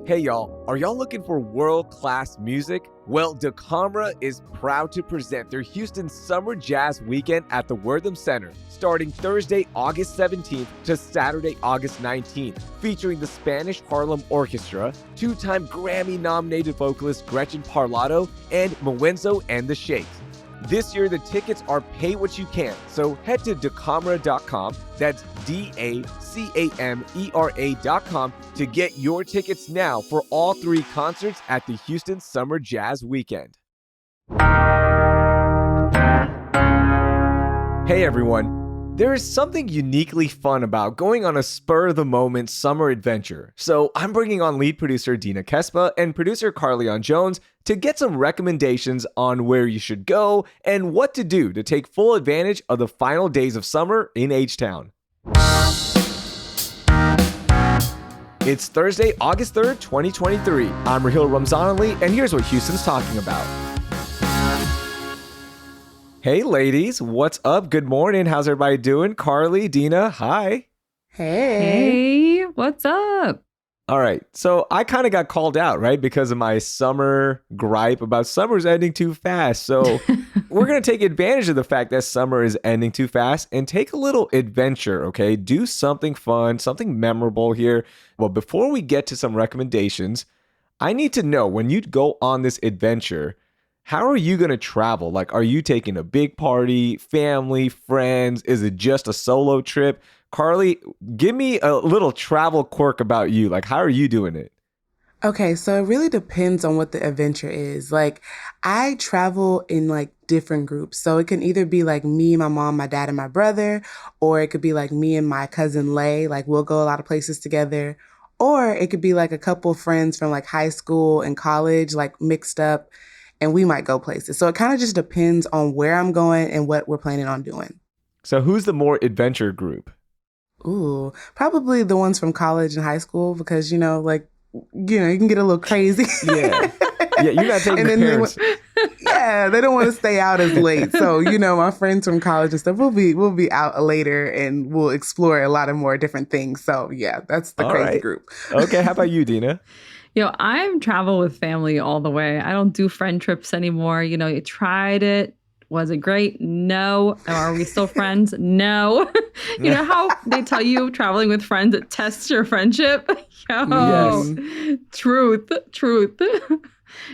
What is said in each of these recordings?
Hey y'all, are y'all looking for world-class music? Well, DeCamera is proud to present their Houston Summer Jazz Weekend at the Wortham Center, starting Thursday, August 17th to Saturday, August 19th, featuring the Spanish Harlem Orchestra, two-time Grammy-nominated vocalist Gretchen Parlato, and Mwenzo and the Shakes. This year, the tickets are pay what you can, so head to DeCamera.com, that's DACAMERA.com, to get your tickets now for all three concerts at the Houston Summer Jazz Weekend. Hey everyone. There is something uniquely fun about going on a spur-of-the-moment summer adventure. So I'm bringing on lead producer Dina Kesbeh and producer Carlignon Jones to get some recommendations on where you should go and what to do to take full advantage of the final days of summer in H-Town. It's Thursday, August 3rd, 2023. I'm Raheel Ramzanali, and here's what Houston's talking about. Hey ladies, what's up? Good morning. How's everybody doing? Carly, Dina, hi. Hey, what's up? All right, so I kind of got called out, right? Because of my summer gripe about summer's ending too fast. So we're going to take advantage of the fact that summer is ending too fast and take a little adventure, okay? Do something fun, something memorable here. Well, before we get to some recommendations, I need to know, when you go on this adventure, how are you going to travel? Like, are you taking a big party, family, friends? Is it just a solo trip? Carly, give me a little travel quirk about you. Like, how are you doing it? Okay, so it really depends on what the adventure is. Like, I travel in like different groups. So it can either be like me, my mom, my dad, and my brother, or it could be like me and my cousin Lay. Like, we'll go a lot of places together. Or it could be like a couple friends from like high school and college, like mixed up, and we might go places. So it kind of just depends on where I'm going and what we're planning on doing. So who's the more adventure group? Ooh, probably the ones from college and high school because, you can get a little crazy. Yeah, you're not taking the parents. They don't want to stay out as late. So, my friends from college and stuff, we'll be out later and we'll explore a lot of more different things. So, yeah, that's the crazy group. Okay, how about you, Dina? I'm travel with family all the way. I don't do friend trips anymore. You tried it. Was it great? No. Are we still friends? No. You know how they tell you traveling with friends, it tests your friendship? Yes. Truth.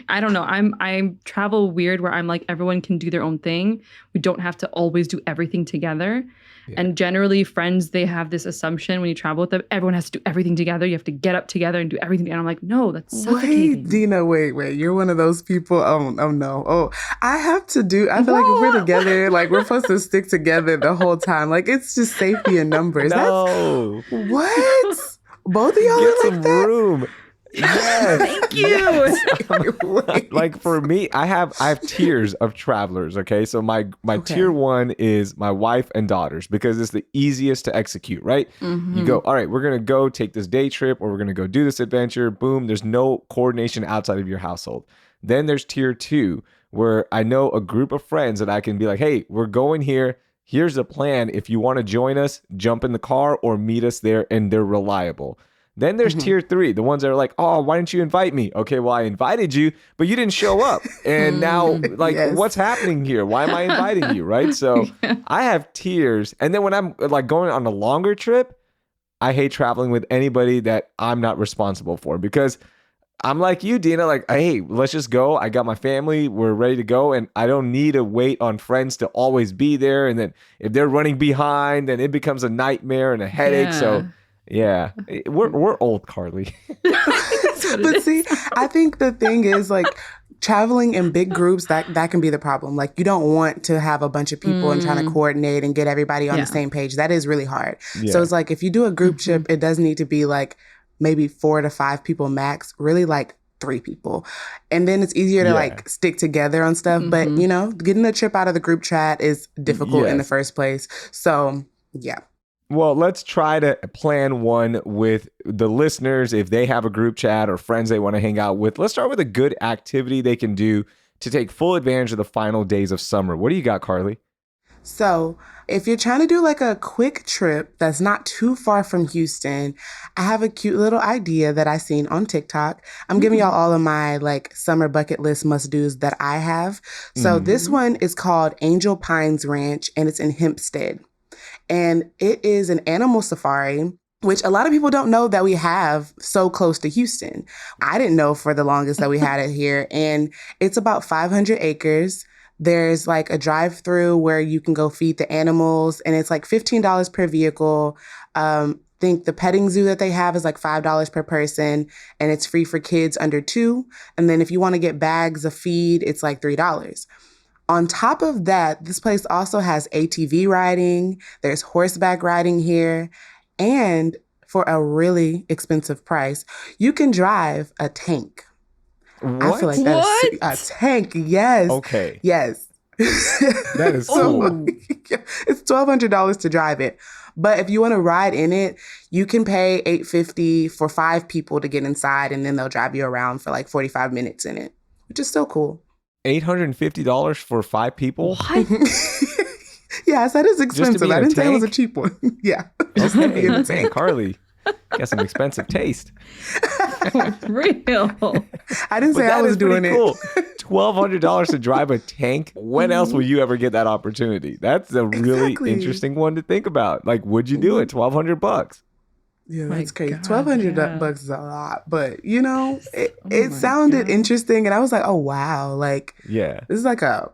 I don't know. I travel weird where I'm like, everyone can do their own thing. We don't have to always do everything together. Yeah. And generally friends, they have this assumption when you travel with them, everyone has to do everything together. You have to get up together and do everything. And I'm like, no, that's suffocating. Wait, Dina, wait. You're one of those people. Oh no. Oh, I have to do, I feel like if we're together, like we're supposed to stick together the whole time. Like it's just safety in numbers. No. What? Both of y'all get are some like that? Room. Yes. Thank you. Yes. Like for me, I have tiers of travelers. Okay, so my tier one is my wife and daughters because it's the easiest to execute. Right? Mm-hmm. You go, all right, we're gonna go take this day trip, or we're gonna go do this adventure. Boom. There's no coordination outside of your household. Then there's tier two, where I know a group of friends that I can be like, hey, we're going here. Here's the plan. If you want to join us, jump in the car or meet us there, and they're reliable. Then there's tier three, the ones that are like, oh, why didn't you invite me? Okay, well, I invited you, but you didn't show up. And now, what's happening here? Why am I inviting you, right? So I have tiers. And then when I'm like going on a longer trip, I hate traveling with anybody that I'm not responsible for because I'm like you, Dina, like, hey, let's just go. I got my family. We're ready to go. And I don't need to wait on friends to always be there. And then if they're running behind, then it becomes a nightmare and a headache. Yeah. So yeah, we're old, Carly. But see, I think the thing is like traveling in big groups, that can be the problem. Like you don't want to have a bunch of people and trying to coordinate and get everybody on the same page. That is really hard. Yeah. So it's like if you do a group trip, it does need to be like maybe 4 to 5 people max, really like 3 people. And then it's easier to like stick together on stuff. But getting the trip out of the group chat is difficult in the first place. So yeah. Well, let's try to plan one with the listeners if they have a group chat or friends they want to hang out with. Let's start with a good activity they can do to take full advantage of the final days of summer. What do you got, Carly? So if you're trying to do like a quick trip that's not too far from Houston, I have a cute little idea that I seen on TikTok. I'm giving y'all all of my like summer bucket list must-dos that I have. So this one is called Angel Pines Ranch, and it's in Hempstead. And it is an animal safari, which a lot of people don't know that we have so close to Houston. I didn't know for the longest that we had it here. And it's about 500 acres. There's like a drive-through where you can go feed the animals, and it's like $15 per vehicle. I think the petting zoo that they have is like $5 per person, and it's free for kids under 2. And then if you want to get bags of feed, it's like $3. On top of that, this place also has ATV riding. There's horseback riding here. And for a really expensive price, you can drive a tank. What? I feel like that's a tank. Yes. Okay. Yes. That is cool. It's $1,200 to drive it. But if you want to ride in it, you can pay $850 for 5 people to get inside, and then they'll drive you around for like 45 minutes in it, which is so cool. $850 for 5 people? What? Yes, that is expensive. I didn't say it was a cheap one. Yeah. Okay. Dang, Carly. Got some expensive taste. Real. I didn't say I was doing it. Cool. $1,200 to drive a tank. When else will you ever get that opportunity? That's a really interesting one to think about. Like, would you do it? $1,200? Yeah, that's crazy. $1,200 is a lot, but you know, it sounded interesting, and I was like, oh wow, like yeah, this is like a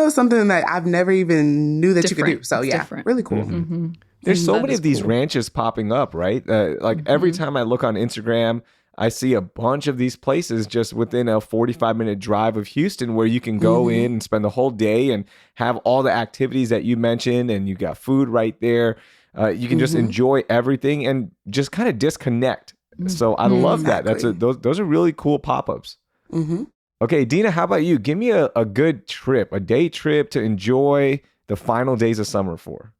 something that I've never even knew that you could do. So yeah, really cool. Mm-hmm. There's so many of these ranches popping up, right? Every time I look on Instagram, I see a bunch of these places just within a 45-minute drive of Houston where you can go in and spend the whole day and have all the activities that you mentioned, and you got food right there. You can just enjoy everything and just kind of disconnect. So I love that. Those are really cool pop-ups. Okay, Dina, how about you? Give me a good trip, a day trip to enjoy the final days of summer for.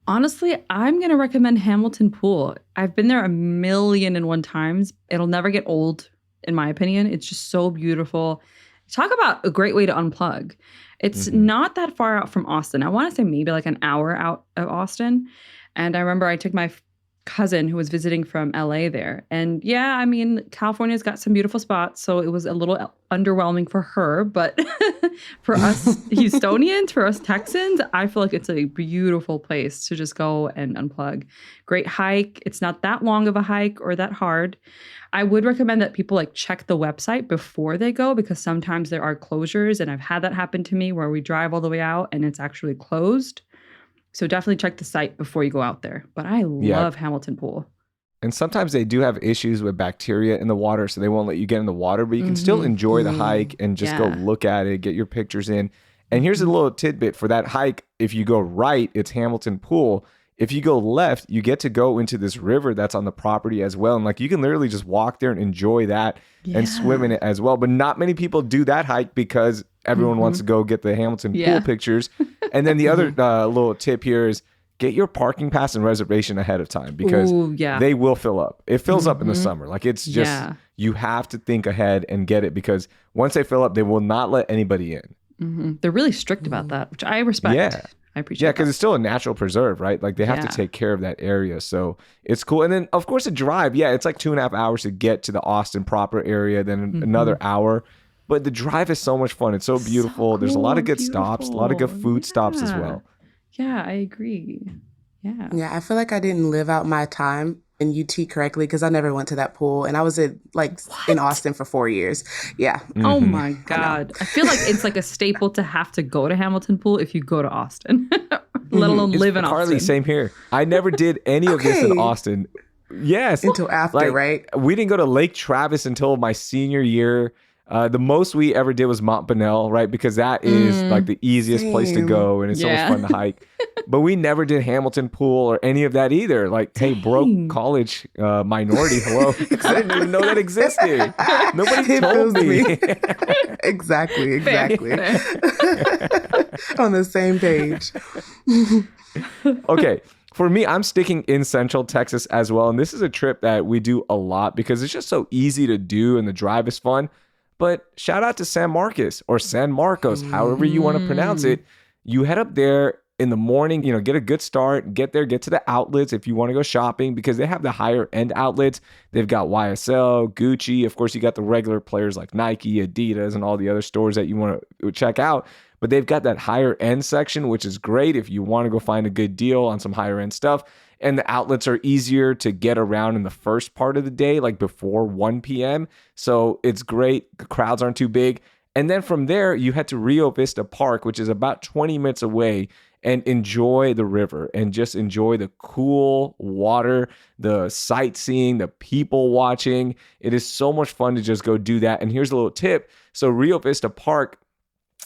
Honestly, I'm going to recommend Hamilton Pool. I've been there 1,000,001 times. It'll never get old, in my opinion. It's just so beautiful. Talk about a great way to unplug. It's not that far out from Austin. I want to say maybe like an hour out of Austin. And I remember I took my cousin who was visiting from LA there. And yeah, I mean, California's got some beautiful spots, so it was a little underwhelming for her. But for us Houstonians, for us Texans, I feel like it's a beautiful place to just go and unplug. Great hike. It's not that long of a hike or that hard. I would recommend that people like check the website before they go, because sometimes there are closures, and I've had that happen to me where we drive all the way out and it's actually closed. So definitely check the site before you go out there. But I love Hamilton Pool. And sometimes they do have issues with bacteria in the water, so they won't let you get in the water, but you can still enjoy the hike and just go look at it, get your pictures in. And here's a little tidbit for that hike. If you go right, it's Hamilton Pool. If you go left, you get to go into this river that's on the property as well. And like you can literally just walk there and enjoy that and swim in it as well. But not many people do that hike because everyone wants to go get the Hamilton Pool pictures. And then the other little tip here is get your parking pass and reservation ahead of time, because they will fill up. It fills up in the summer. Like it's just, you have to think ahead and get it, because once they fill up, they will not let anybody in. They're really strict about that, which I respect. Yeah. I appreciate because it's still a natural preserve, right? Like they have to take care of that area. So it's cool. And then, of course, a drive. Yeah, it's like 2.5 hours to get to the Austin proper area, then another hour. But the drive is so much fun. It's so beautiful. There's a lot of good stops, a lot of good food stops as well. Yeah, I agree. Yeah, I feel like I didn't live out my time in UT correctly, because I never went to that pool, and I was in Austin for 4 years. Yeah. Oh my God. I feel like it's like a staple to have to go to Hamilton Pool if you go to Austin, let alone live in Austin. Carly, same here. I never did any of this in Austin. Yes. Until after, right? We didn't go to Lake Travis until my senior year. The most we ever did was Mont Bonnell, right? Because that is like the easiest place to go, and it's so much fun to hike. But we never did Hamilton Pool or any of that either. Like, hey, broke college minority, hello. I didn't even know that existed. Nobody told me. Exactly. On the same page. Okay. For me, I'm sticking in Central Texas as well. And this is a trip that we do a lot because it's just so easy to do and the drive is fun. But shout out to San Marcos or San Marcos, however you want to pronounce it. You head up there in the morning, get a good start, get there, get to the outlets if you want to go shopping, because they have the higher end outlets. They've got YSL, Gucci. Of course, you got the regular players like Nike, Adidas, and all the other stores that you want to check out. But they've got that higher end section, which is great if you want to go find a good deal on some higher end stuff. And the outlets are easier to get around in the first part of the day, like before 1 p.m. So it's great. The crowds aren't too big. And then from there, you head to Rio Vista Park, which is about 20 minutes away, and enjoy the river and just enjoy the cool water, the sightseeing, the people watching. It is so much fun to just go do that. And here's a little tip. So Rio Vista Park,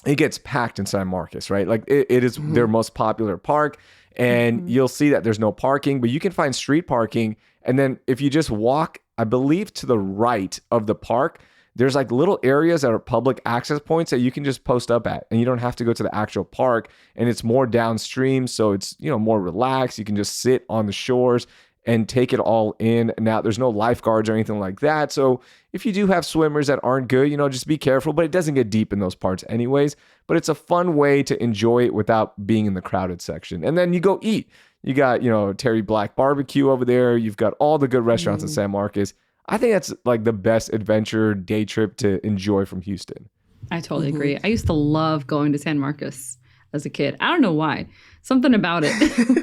it gets packed in San Marcos, right? Like it is their most popular park. And you'll see that there's no parking, but you can find street parking. And then if you just walk, I believe, to the right of the park, there's like little areas that are public access points that you can just post up at, and you don't have to go to the actual park. And it's more downstream, so it's, more relaxed. You can just sit on the shores and take it all in. Now, there's no lifeguards or anything like that. So if you do have swimmers that aren't good, just be careful. But it doesn't get deep in those parts anyways. But it's a fun way to enjoy it without being in the crowded section. And then you go eat. You got, Terry Black Barbecue over there. You've got all the good restaurants in San Marcos. I think that's like the best adventure day trip to enjoy from Houston. I totally agree. I used to love going to San Marcos as a kid. I don't know why. Something about it.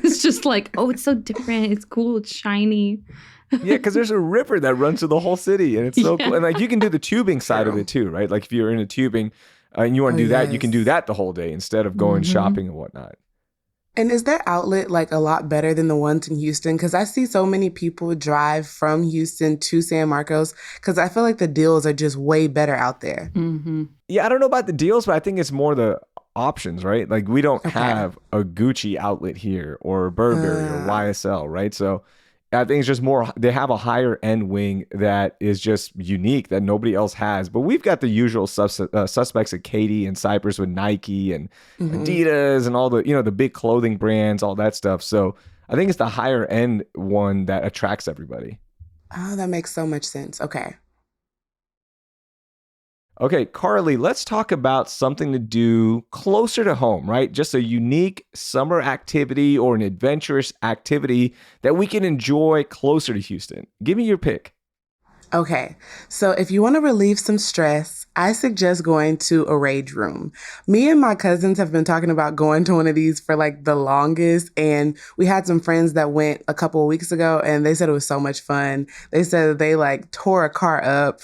It's just like, oh, it's so different. It's cool. It's shiny. Yeah, because there's a river that runs through the whole city, and it's so cool. And like you can do the tubing side of it too, right? Like if you're in a tubing and you want to do that, you can do that the whole day instead of going shopping and whatnot. And is their outlet like a lot better than the ones in Houston? Because I see so many people drive from Houston to San Marcos because I feel like the deals are just way better out there. Yeah, I don't know about the deals, but I think it's more the options, right? Like we don't have a Gucci outlet here or Burberry or YSL, right? So I think it's just more, they have a higher end wing that is just unique that nobody else has. But we've got the usual suspects at Katy and Cypress with Nike and Adidas and all the, the big clothing brands, all that stuff. So I think it's the higher end one that attracts everybody. Oh, that makes so much sense. Okay. Okay, Carly, let's talk about something to do closer to home, right? Just a unique summer activity or an adventurous activity that we can enjoy closer to Houston. Give me your pick. Okay, so if you want to relieve some stress, I suggest going to a rage room. Me and my cousins have been talking about going to one of these for like the longest. And we had some friends that went a couple of weeks ago and they said it was so much fun. They said they like tore a car up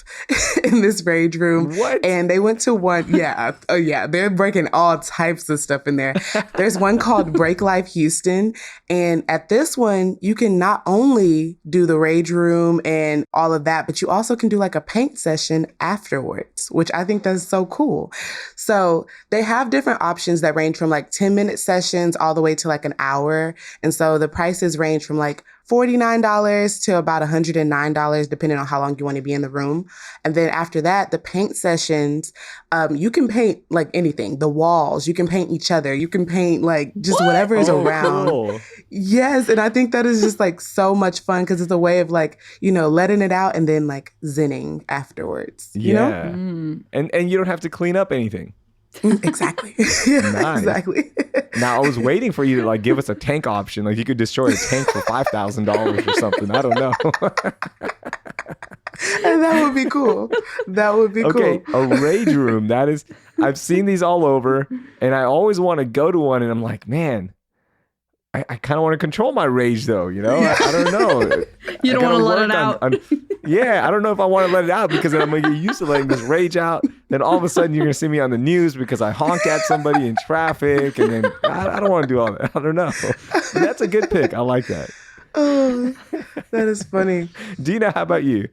in this rage room. What? And they went to one. Yeah. Oh yeah. They're breaking all types of stuff in there. There's one called Break Life Houston. And at this one, you can not only do the rage room and all of that, but you also can do like a paint session afterwards, which I think that's so cool. So they have different options that range from like 10-minute sessions all the way to like an hour. And so the prices range from like $49 to about $109, depending on how long you want to be in the room. And then after that, the paint sessions, you can paint like anything, the walls, you can paint each other, you can paint like just whatever is around. Cool. Yes. And I think that is just like so much fun because it's a way of like, letting it out and then like zenning afterwards. You know? And you don't have to clean up anything. Exactly. Nice. Exactly. Now I was waiting for you to like give us a tank option. Like you could destroy a tank for $5,000 or something. I don't know. And that would be cool. That would be cool. Okay, a rage room. That is, I've seen these all over, and I always want to go to one. And I'm like, man, I kind of want to control my rage, though. I don't know. You don't want to let it out. Yeah, I don't know if I want to let it out because then I'm going to get used to letting this rage out. Then all of a sudden you're going to see me on the news because I honk at somebody in traffic. And then I don't want to do all that. I don't know. But that's a good pick. I like that. Oh, that is funny. Dina, how about you?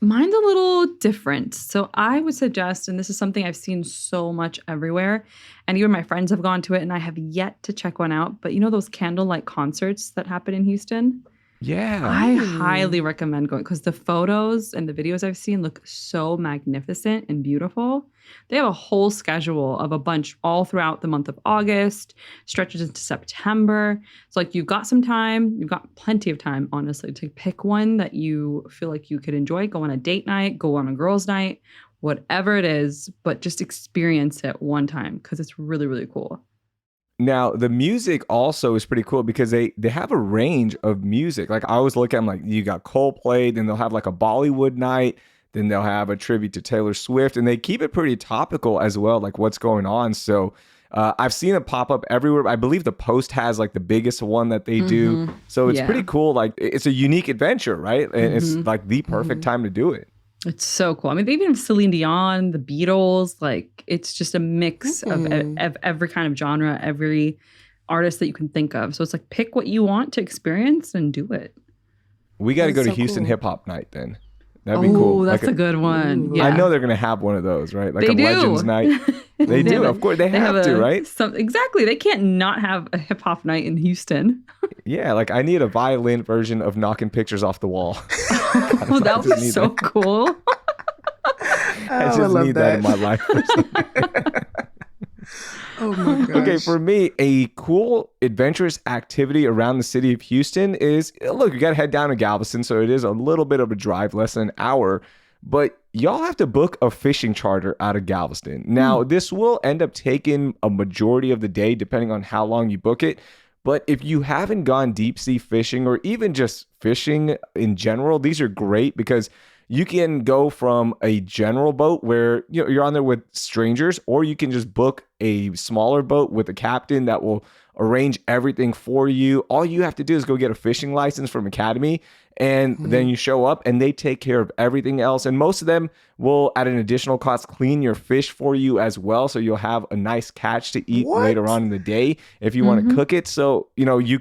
Mine's a little different. So I would suggest, and this is something I've seen so much everywhere, and even my friends have gone to it, and I have yet to check one out. But those candlelight concerts that happen in Houston? Yeah. I highly recommend going because the photos and the videos I've seen look so magnificent and beautiful. They have a whole schedule of a bunch all throughout the month of August, stretches into September. So like you've got some time, you've got plenty of time, honestly, to pick one that you feel like you could enjoy. Go on a date night, go on a girls' night, whatever it is, but just experience it one time because it's really, really cool. Now, the music also is pretty cool because they have a range of music. Like, I always look at them like, you got Coldplay, then they'll have like a Bollywood night, then they'll have a tribute to Taylor Swift, and they keep it pretty topical as well, like what's going on. So I've seen it pop up everywhere. I believe the Post has like the biggest one that they do. So it's pretty cool. Like, it's a unique adventure, right? And it's like the perfect time to do it. It's so cool. I mean, they even have Celine Dion, the Beatles. Like, it's just a mix of every kind of genre, every artist that you can think of. So it's like, pick what you want to experience and do it. We got to go to Houston Hip Hop Night then. That'd be cool. Oh, that's like a good one. Yeah. I know they're going to have one of those, right? Like they a do. Legends Night. They do. Of course, they have to, right? Exactly. They can't not have a hip hop night in Houston. Yeah, like I need a violin version of knocking pictures off the wall. Oh, that would be so cool. I just need that in my life. Oh my gosh. Okay, for me, a cool adventurous activity around the city of Houston is, look, you got to head down to Galveston, so it is a little bit of a drive, less than an hour, but y'all have to book a fishing charter out of Galveston. Now, this will end up taking a majority of the day, depending on how long you book it. But if you haven't gone deep sea fishing or even just fishing in general, these are great because you can go from a general boat where you're on there with strangers, or you can just book a smaller boat with a captain that will arrange everything for you. All you have to do is go get a fishing license from Academy, and then you show up and they take care of everything else. And most of them will, at an additional cost, clean your fish for you as well. So you'll have a nice catch to eat later on in the day if you want to cook it. So, you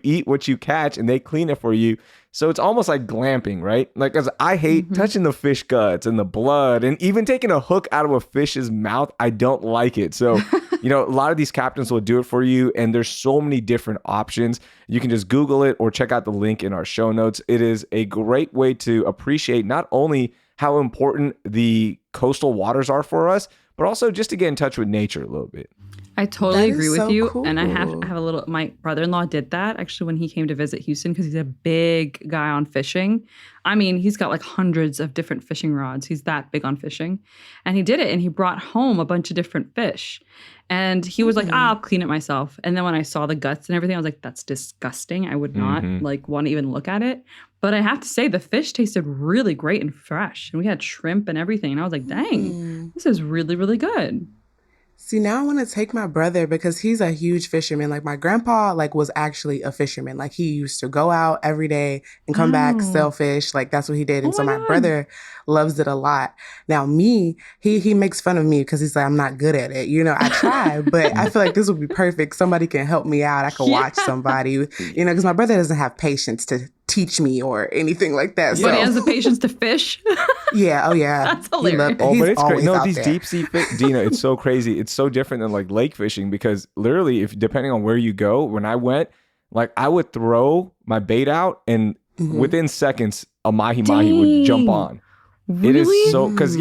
eat what you catch and they clean it for you. So it's almost like glamping, right? Like, because I hate touching the fish guts and the blood and even taking a hook out of a fish's mouth. I don't like it. So, a lot of these captains will do it for you. And there's so many different options. You can just Google it or check out the link in our show notes. It is a great way to appreciate not only how important the coastal waters are for us, but also just to get in touch with nature a little bit. I totally agree with you. Cool. And I have a little, my brother-in-law did that actually when he came to visit Houston because he's a big guy on fishing. I mean, he's got like hundreds of different fishing rods. He's that big on fishing. And he did it and he brought home a bunch of different fish. And he was like, I'll clean it myself. And then when I saw the guts and everything, I was like, that's disgusting. I would not want to even look at it. But I have to say the fish tasted really great and fresh. And we had shrimp and everything. And I was like, dang, this is really, really good. See, now I want to take my brother because he's a huge fisherman. Like my grandpa, was actually a fisherman. Like he used to go out every day and come back, sell fish. Like that's what he did. And so my brother loves it a lot. Now me, he makes fun of me because he's like, I'm not good at it. I try, but I feel like this would be perfect. Somebody can help me out. I can watch somebody, because my brother doesn't have patience to teach me or anything like that. But he has the patience to fish. Yeah. Oh yeah. That's hilarious. But it's great. No, these deep sea fish, Dina, it's so crazy. It's so different than like lake fishing because literally, if depending on where you go, when I went, like I would throw my bait out and within seconds, a mahi-mahi would jump on. Really? It is so because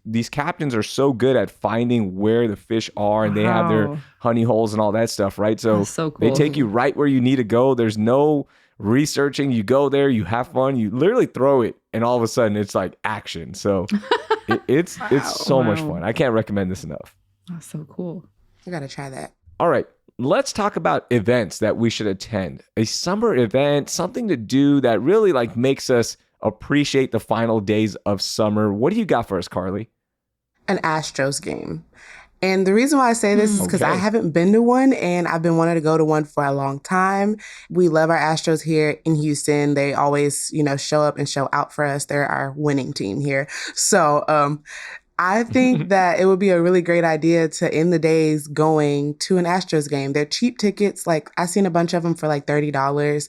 these captains are so good at finding where the fish are and they have their honey holes and all that stuff, right? So so cool. They take you right where you need to go. There's no researching. You go there, you have fun, you literally throw it, and all of a sudden it's like action. So it's so much fun. I can't recommend this enough. That's so cool. I gotta try that. All right, let's talk about events that we should attend. A summer event, something to do that really makes us appreciate the final days of summer. What do you got for us, Carly? An Astros game. And the reason why I say this is because I haven't been to one and I've been wanting to go to one for a long time. We love our Astros here in Houston. They always, show up and show out for us. They're our winning team here. So I think that it would be a really great idea to end the days going to an Astros game. They're cheap tickets. Like I've seen a bunch of them for like $30.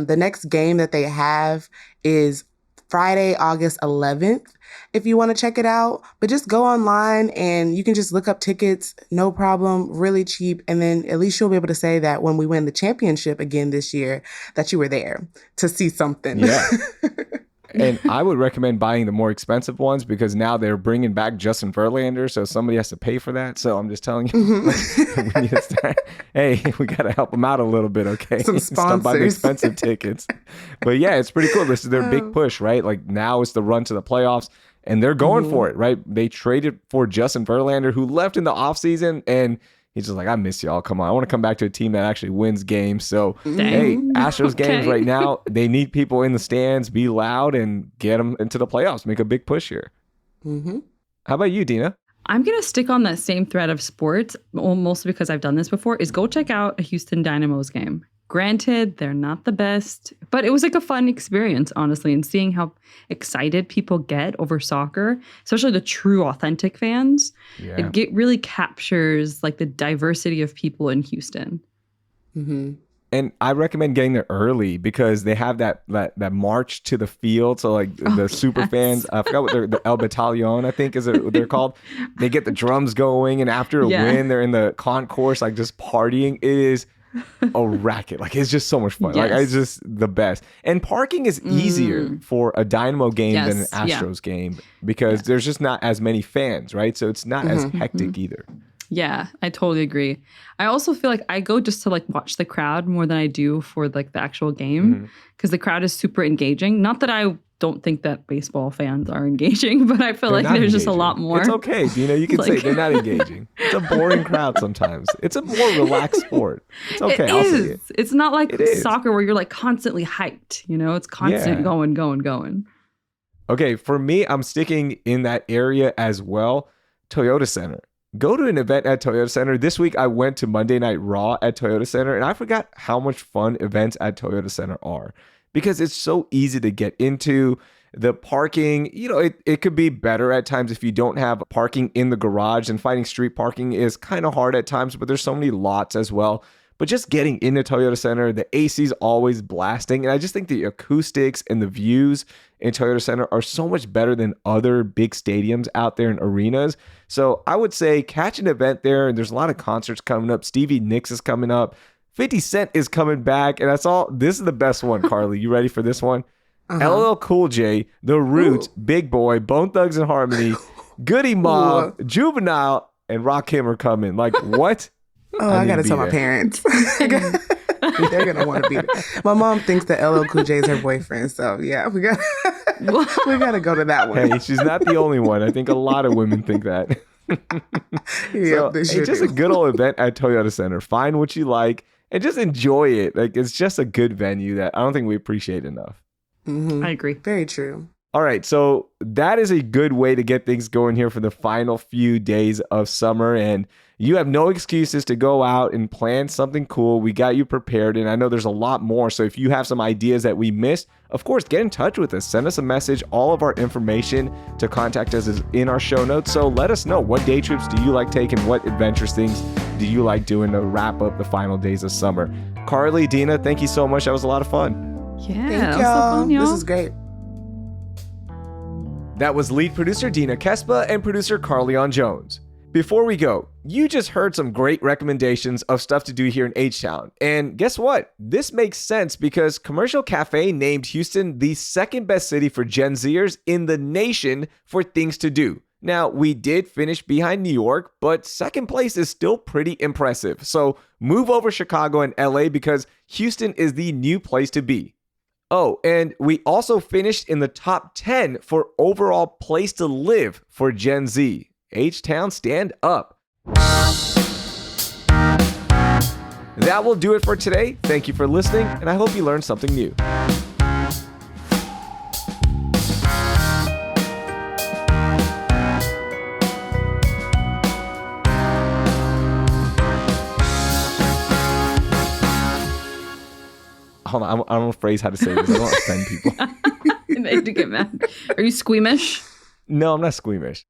The next game that they have is Friday, August 11th. If you want to check it out, but just go online and you can just look up tickets, no problem, really cheap. And then at least you'll be able to say that when we win the championship again this year, that you were there to see something. Yeah. And I would recommend buying the more expensive ones because now they're bringing back Justin Verlander, so somebody has to pay for that. So I'm just telling you, we need to start, hey, we got to help them out a little bit, okay? Some sponsors. Stop buying expensive tickets. But yeah, it's pretty cool. This is their big push, right? Like now it's the run to the playoffs, and they're going for it, right? They traded for Justin Verlander, who left in the offseason, and He's just like, I miss y'all. Come on. I want to come back to a team that actually wins games. So, Dang. hey, Astros games Okay. right now, they need people in the stands, be loud, and get them into the playoffs. Make a big push here. Mm-hmm. How about you, Dina? I'm going to stick on that same thread of sports, mostly because I've done this before, is go check out a Houston Dynamos game. Granted, they're not the best, but it was like a fun experience, honestly, and seeing how excited people get over soccer, especially the true authentic fans, Yeah. it really captures like the diversity of people in Houston. Mm-hmm. And I recommend getting there early because they have that march to the field. So like the super yes. fans, I forgot what the El Battalion, I think is what they're called. They get the drums going, and after a win, they're in the concourse, like just partying. It is a racket. Like it's just so much fun. Yes. Like it's just the best. And parking is easier for a Dynamo game than an Yes. Yeah. Astros game because there's just not as many fans, right? So it's not as hectic either. Yeah, I totally agree. I also feel like I go just to like watch the crowd more than I do for like the actual game because the crowd is super engaging. Not that I don't think that baseball fans are engaging, but I feel They're like not there's just a engaging. lot more. It's okay, Dina. You can say Like- they're not engaging. It's a boring crowd sometimes. It's a more relaxed sport. It's okay. It I'll say is. it. It's not like It is. soccer where you're like constantly hyped. You know, it's constant Yeah. going. Okay, for me, I'm sticking in that area as well. Toyota Center. Go to an event at Toyota Center. This week, I went to Monday Night Raw at Toyota Center, and I forgot how much fun events at Toyota Center are because it's so easy to get into. The parking, you know, it could be better at times if you don't have parking in the garage, and finding street parking is kind of hard at times, but there's so many lots as well. But just getting into Toyota Center, the AC's always blasting. And I just think the acoustics and the views in Toyota Center are so much better than other big stadiums out there in arenas. So I would say catch an event there. And there's a lot of concerts coming up. Stevie Nicks is coming up. 50 Cent is coming back. And that's all. This is the best one, Carly. You ready for this one? LL Cool J, The Roots, Big Boy, Bone Thugs and Harmony, Goody Mob, Juvenile, and Rakim are coming. Like, what? Oh, I gotta be tell my there. parents. They're gonna want to be there. My mom thinks that LL Cool J is her boyfriend, so yeah, we gotta go to that one. Hey, she's not the only one. I think a lot of women think that. Yeah, they It's sure just do. a good old event at Toyota Center. Find what you like and just enjoy it. Like, it's just a good venue that I don't think we appreciate enough. Mhm. I agree. Very true. All right, so that is a good way to get things going here for the final few days of summer. And you have no excuses to go out and plan something cool. We got you prepared, and I know there's a lot more. So if you have some ideas that we missed, of course, get in touch with us. Send us a message. All of our information to contact us is in our show notes. So let us know, what day trips do you like taking? What adventurous things do you like doing to wrap up the final days of summer? Carly, Dina, thank you so much. That was a lot of fun. Yeah, Thank that was so y'all. fun, y'all. This is great. That was lead producer Dina Kesbeh and producer Carlignon Jones. Before we go, you just heard some great recommendations of stuff to do here in H-Town. And guess what? This makes sense because Commercial Cafe named Houston the second best city for Gen Zers in the nation for things to do. Now, we did finish behind New York, but second place is still pretty impressive. So move over Chicago and LA because Houston is the new place to be. Oh, and we also finished in the top 10 for overall place to live for Gen Z. H-Town, stand up. That will do it for today. Thank you for listening, and I hope you learned something new. Hold on, I don't phrase how to say this. I don't want to offend people. They do get mad. Are you squeamish? No, I'm not squeamish.